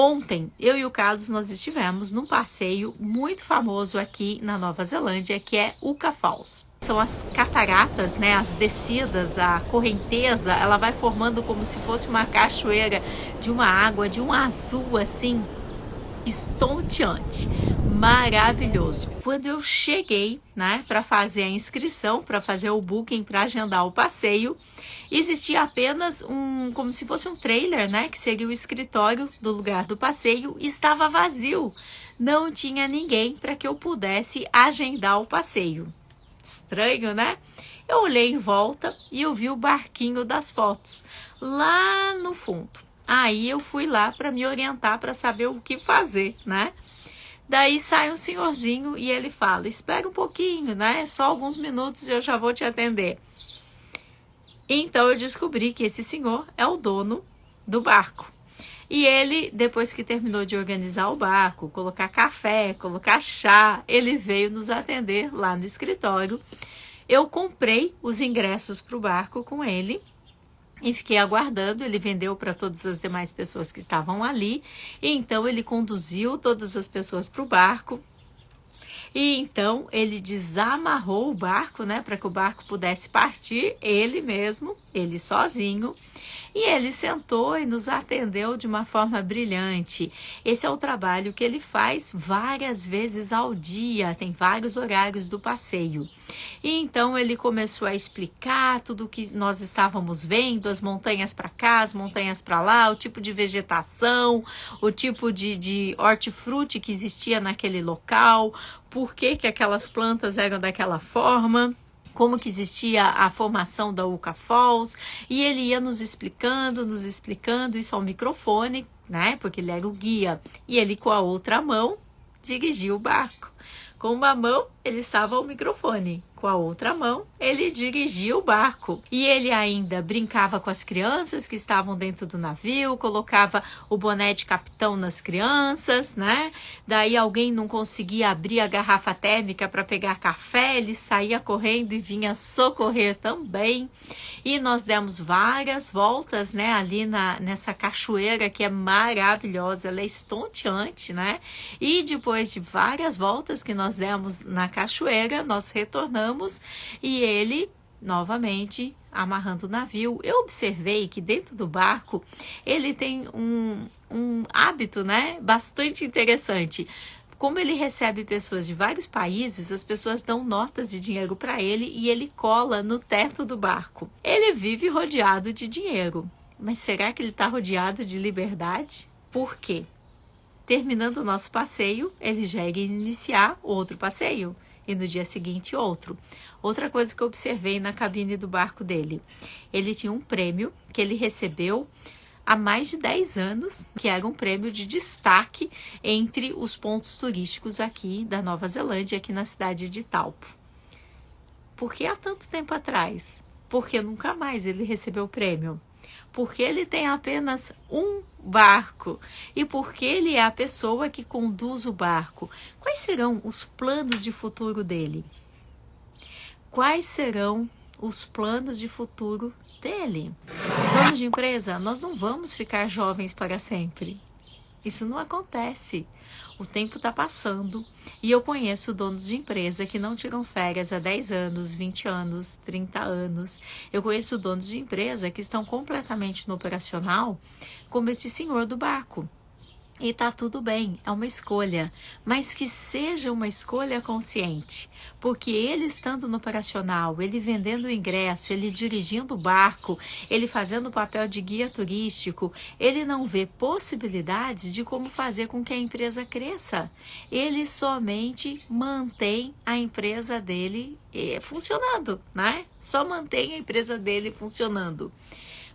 Ontem, eu e o Carlos, nós estivemos num passeio muito famoso aqui na Nova Zelândia, que é Huka Falls. São as cataratas, né, as descidas, a correnteza, ela vai formando como se fosse uma cachoeira de uma água, de um azul assim, estonteante, maravilhoso. Quando eu cheguei, né, para fazer a inscrição, para fazer o booking, para agendar o passeio, existia apenas como se fosse um trailer, né, que seria o escritório do lugar do passeio, e estava vazio. Não tinha ninguém para que eu pudesse agendar o passeio. Estranho, né? Eu olhei em volta e eu vi o barquinho das fotos lá no fundo. Aí eu fui lá para me orientar, para saber o que fazer, né? Daí sai um senhorzinho e ele fala: espera um pouquinho, né? Só alguns minutos e eu já vou te atender. Então eu descobri que esse senhor é o dono do barco. E ele, depois que terminou de organizar o barco, colocar café, colocar chá, ele veio nos atender lá no escritório. Eu comprei os ingressos para o barco com ele e fiquei aguardando. Ele vendeu para todas as demais pessoas que estavam ali, e então ele conduziu todas as pessoas para o barco. E então ele desamarrou o barco, né, para que o barco pudesse partir, ele mesmo, ele sozinho. E ele sentou e nos atendeu de uma forma brilhante. Esse é o trabalho que ele faz várias vezes ao dia, tem vários horários do passeio. E então ele começou a explicar tudo o que nós estávamos vendo, as montanhas para cá, as montanhas para lá, o tipo de vegetação, o tipo de hortifruti que existia naquele local, por que aquelas plantas eram daquela forma, como que existia a formação da Huka Falls, e ele ia nos explicando isso ao microfone, né, porque ele era o guia, e ele com a outra mão dirigia o barco. Com uma mão ele estava ao microfone, com a outra mão ele dirigia o barco. E ele ainda brincava com as crianças que estavam dentro do navio, colocava o boné de capitão nas crianças, né? Daí alguém não conseguia abrir a garrafa térmica para pegar café, ele saía correndo e vinha socorrer também. E nós demos várias voltas, né, ali nessa cachoeira que é maravilhosa, ela é estonteante, né? E depois de várias voltas que nós demos na cachoeira, nós retornamos e ele novamente amarrando o navio. Eu observei que dentro do barco ele tem um hábito, né, bastante interessante. Como ele recebe pessoas de vários países, as pessoas dão notas de dinheiro para ele e ele cola no teto do barco. Ele vive rodeado de dinheiro, mas será que ele está rodeado de liberdade? Por quê? Terminando o nosso passeio, ele já iria iniciar outro passeio e no dia seguinte outro. Outra coisa que eu observei na cabine do barco dele, ele tinha um prêmio que ele recebeu há mais de 10 anos, que era um prêmio de destaque entre os pontos turísticos aqui da Nova Zelândia, aqui na cidade de Taupo. Por que há tanto tempo atrás? Porque nunca mais ele recebeu o prêmio. Porque ele tem apenas um barco e porque ele é a pessoa que conduz o barco. Quais serão os planos de futuro dele? Quais serão os planos de futuro dele? Donos de empresa, nós não vamos ficar jovens para sempre. Isso não acontece. O tempo está passando e eu conheço donos de empresa que não tiram férias há 10 anos, 20 anos, 30 anos. Eu conheço donos de empresa que estão completamente no operacional, como este senhor do barco. E tá tudo bem, é uma escolha, mas que seja uma escolha consciente, porque ele estando no operacional, ele vendendo o ingresso, ele dirigindo o barco, ele fazendo o papel de guia turístico, ele não vê possibilidades de como fazer com que a empresa cresça. Ele somente mantém a empresa dele funcionando, né? Só mantém a empresa dele funcionando.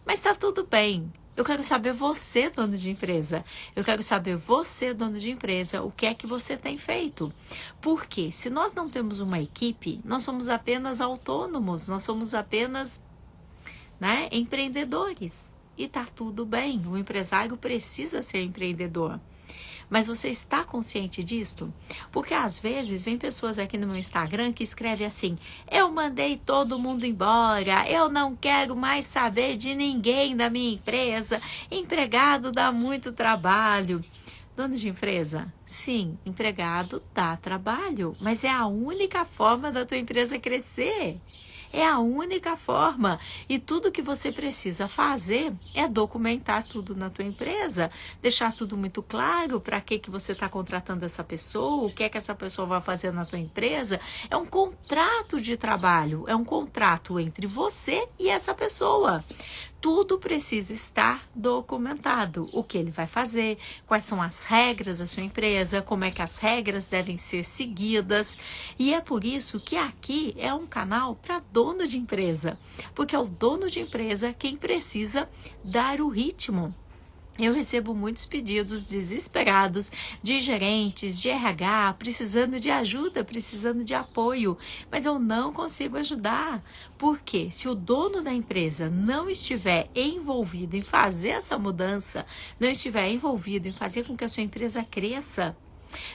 Mas tá tudo bem. Eu quero saber você, dono de empresa. Eu quero saber você, dono de empresa, o que é que você tem feito. Porque se nós não temos uma equipe, nós somos apenas autônomos, nós somos apenas, né, empreendedores. E tá tudo bem, o empresário precisa ser empreendedor. Mas você está consciente disto? Porque às vezes vem pessoas aqui no meu Instagram que escrevem assim: eu mandei todo mundo embora, eu não quero mais saber de ninguém da minha empresa, empregado dá muito trabalho. Dono de empresa? Sim, empregado dá trabalho, mas é a única forma da tua empresa crescer. É a única forma. E tudo que você precisa fazer é documentar tudo na tua empresa, deixar tudo muito claro para que você está contratando essa pessoa, o que é que essa pessoa vai fazer na tua empresa. É um contrato de trabalho, é um contrato entre você e essa pessoa. Tudo precisa estar documentado. O que ele vai fazer, quais são as regras da sua empresa, como é que as regras devem ser seguidas. E é por isso que aqui é um canal para dono de empresa, porque é o dono de empresa quem precisa dar o ritmo. Eu recebo muitos pedidos desesperados de gerentes, de RH, precisando de ajuda, precisando de apoio, mas eu não consigo ajudar. Porque se o dono da empresa não estiver envolvido em fazer essa mudança, não estiver envolvido em fazer com que a sua empresa cresça,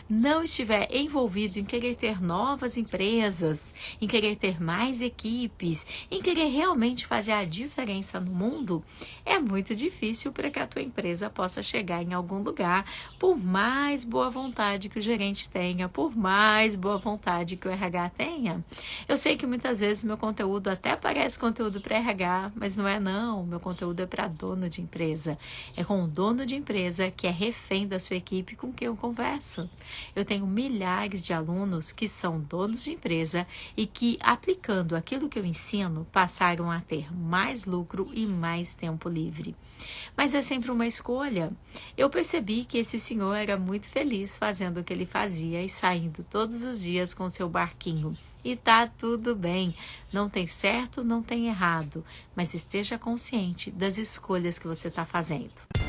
não estiver envolvido em querer ter novas empresas, em querer ter mais equipes, em querer realmente fazer a diferença no mundo, é muito difícil para que a tua empresa possa chegar em algum lugar, por mais boa vontade que o gerente tenha, por mais boa vontade que o RH tenha. Eu sei que muitas vezes meu conteúdo até parece conteúdo para RH, mas não é não, meu conteúdo é para dono de empresa. É com o dono de empresa que é refém da sua equipe com quem eu converso. Eu tenho milhares de alunos que são donos de empresa e que, aplicando aquilo que eu ensino, passaram a ter mais lucro e mais tempo livre. Mas é sempre uma escolha. Eu percebi que esse senhor era muito feliz fazendo o que ele fazia e saindo todos os dias com seu barquinho. E tá tudo bem, não tem certo, não tem errado, mas esteja consciente das escolhas que você está fazendo.